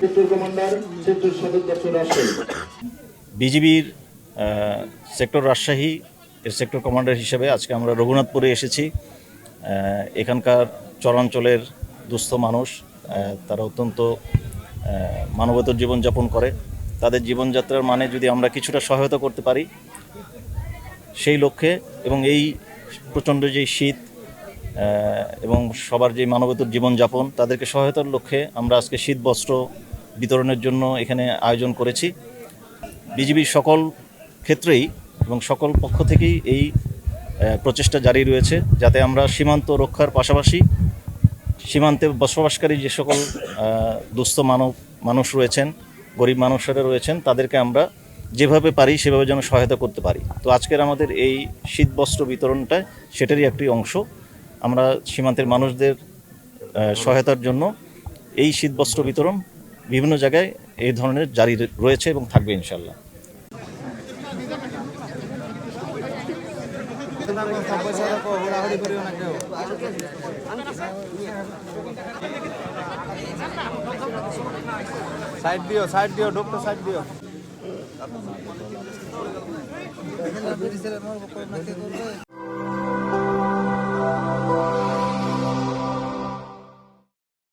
Sector commander sector সদর দপ্তর রাজশাহী। বিজিবির সেক্টর রাজশাহী এর সেক্টর কমান্ডার হিসেবে আজকে আমরা রঘুনাথপুরে এসেছি। এখানকার চরাঞ্চলের দুস্থ মানুষ, তারা অত্যন্ত মানবেতর জীবনযাপন করে। তাদের জীবনযাত্রার মানে যদি আমরা কিছুটা সহায়তা করতে পারি সেই লক্ষ্যে, এবং এই প্রচণ্ড যেই শীত এবং সবার যে মানবেতর জীবনযাপন, তাদেরকে সহায়তার লক্ষ্যে আমরা আজকে শীত বস্ত্র বিতরণের জন্য এখানে আয়োজন করেছি। বিজিবির সকল ক্ষেত্রেই এবং সকল পক্ষ থেকেই এই প্রচেষ্টা জারি রয়েছে, যাতে আমরা সীমান্ত রক্ষার পাশাপাশি সীমান্তে বসবাসকারী যে সকল দুস্থ মানুষ রয়েছেন, গরিব মানুষেরা রয়েছেন, তাদেরকে আমরা যেভাবে পারি সেভাবে যেন সহায়তা করতে পারি। তো আজকের আমাদের এই শীত বস্ত্র বিতরণটা সেটারই একটি অংশ। আমরা সীমান্তের মানুষদের সহায়তার জন্য এই শীত বস্ত্র বিতরণ বিভিন্ন জায়গায় এই ধরনের জারি রয়েছে এবং থাকবে ইনশাল্লাহ। সাইড দিও ডক্টর সাইড দিও।